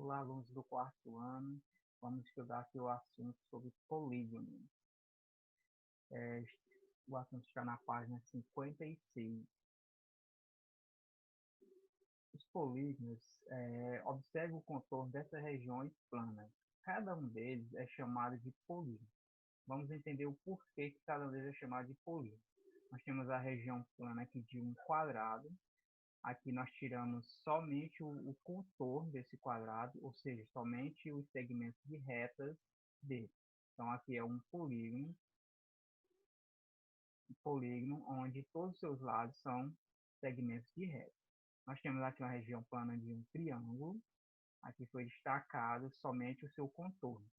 Olá, alunos do quarto ano. Vamos estudar aqui o assunto sobre polígono. O assunto está na página 56. Os polígonos, observe o contorno dessas regiões planas. Cada um deles é chamado de polígono. Vamos entender o porquê que cada um deles é chamado de polígono. Nós temos a região plana aqui de um quadrado. Aqui nós tiramos somente o contorno desse quadrado, ou seja, somente os segmentos de retas dele. Então aqui é um polígono onde todos os seus lados são segmentos de reta. Nós temos aqui uma região plana de um triângulo. Aqui foi destacado somente o seu contorno.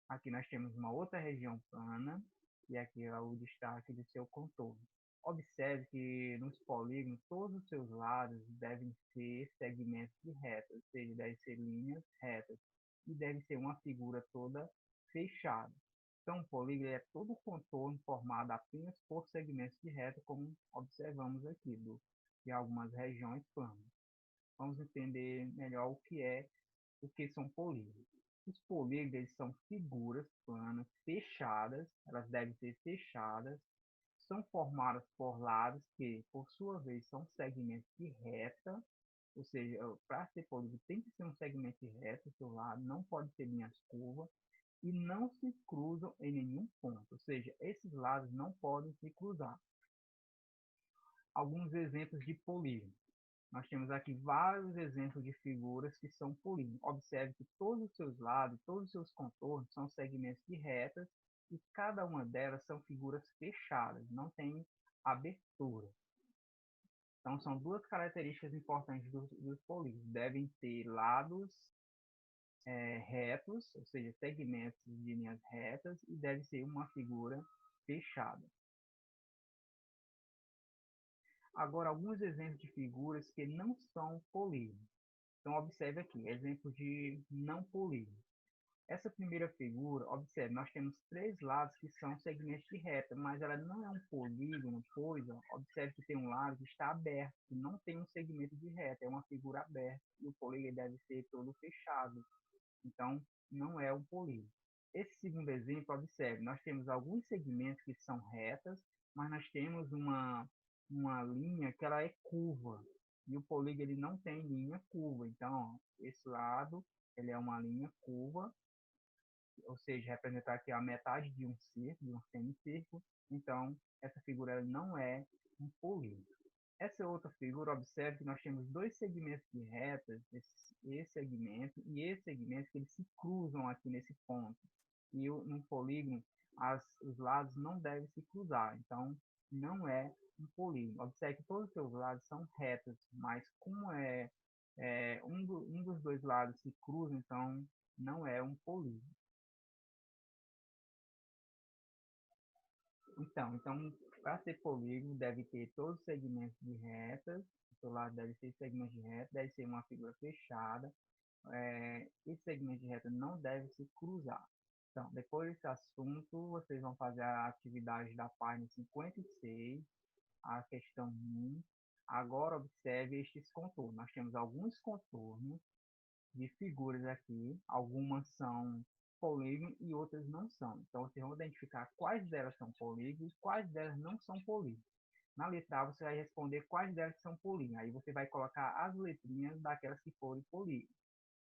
Aqui nós temos uma outra região plana e aqui é o destaque do seu contorno. Observe que nos polígonos todos os seus lados devem ser segmentos de reta, ou seja, devem ser linhas retas e deve ser uma figura toda fechada. Então, o polígono é todo o contorno formado apenas por segmentos de reta, como observamos aqui de algumas regiões planas. Vamos entender melhor o que são polígonos. Os polígonos eles são figuras planas fechadas, elas devem ser fechadas, são formadas por lados que, por sua vez, são segmentos de reta, ou seja, para ser polígono tem que ser um segmento de reta, o seu lado não pode ter linhas curvas, e não se cruzam em nenhum ponto, ou seja, esses lados não podem se cruzar. Alguns exemplos de polígono. Nós temos aqui vários exemplos de figuras que são polígonos. Observe que todos os seus lados, todos os seus contornos são segmentos de retas e cada uma delas são figuras fechadas, não tem abertura. Então, são duas características importantes dos polígonos. Devem ter lados retos, ou seja, segmentos de linhas retas, e deve ser uma figura fechada. Agora, alguns exemplos de figuras que não são polígonos. Então, observe aqui, exemplo de não polígono. Essa primeira figura, observe, nós temos três lados que são segmentos de reta, mas ela não é um polígono, pois, observe que tem um lado que está aberto, que não tem um segmento de reta, é uma figura aberta, e o polígono deve ser todo fechado. Então, não é um polígono. Esse segundo exemplo, observe, nós temos alguns segmentos que são retas, mas nós temos uma linha que ela é curva, e o polígono ele não tem linha curva. Então, ó, esse lado ele é uma linha curva, ou seja, representar aqui a metade de um círculo, de um semicírculo. Então, essa figura não é um polígono. Essa outra figura, observe que nós temos dois segmentos de retas, esse segmento e esse segmento, que eles se cruzam aqui nesse ponto. E no polígono, os lados não devem se cruzar, então não é um polígono. Observe que todos os seus lados são retos, mas como um dos dois lados se cruza, então não é um polígono. Então, para ser polígono, deve ter todos os segmentos de retas, o seu lado deve ser segmento de reta, deve ser uma figura fechada, esse segmento de reta não deve se cruzar. Então, depois desse assunto, vocês vão fazer a atividade da página 56, a questão 1. Agora, observe estes contornos. Nós temos alguns contornos de figuras aqui, algumas são polígonos e outras não são. Então, vocês vão identificar quais delas são polígonos e quais delas não são polígonos. Na letra A, você vai responder quais delas são polígonos. Aí você vai colocar as letrinhas daquelas que forem polígonos.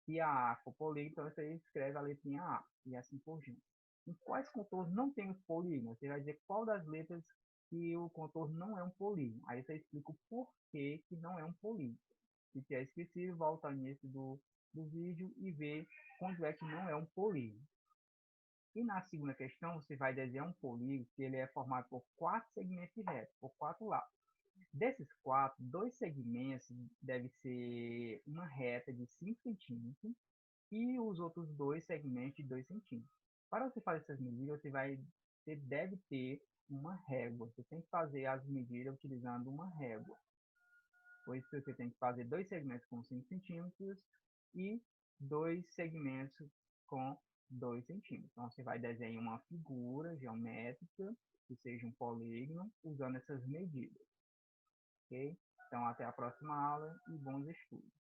Se a A for polígono, então você escreve a letrinha A e assim por diante. Em quais contornos não tem os polígonos? Você vai dizer qual das letras que o contorno não é um polígono. Aí você explica o porquê que não é um polígono. Se tiver esquecido, volta ao início do vídeo e vê quando é que não é um polígono. E na segunda questão, você vai desenhar um polígono que ele é formado por 4 segmentos de reta, por 4 lados. Desses 4, 2 segmentos devem ser uma reta de 5 centímetros e os outros 2 segmentos de 2 centímetros. Para você fazer essas medidas, você deve ter uma régua. Você tem que fazer as medidas utilizando uma régua. Pois você tem que fazer 2 segmentos com 5 centímetros e 2 segmentos com 2 centímetros. Então, você vai desenhar uma figura geométrica, que seja um polígono, usando essas medidas. Ok? Então, até a próxima aula e bons estudos.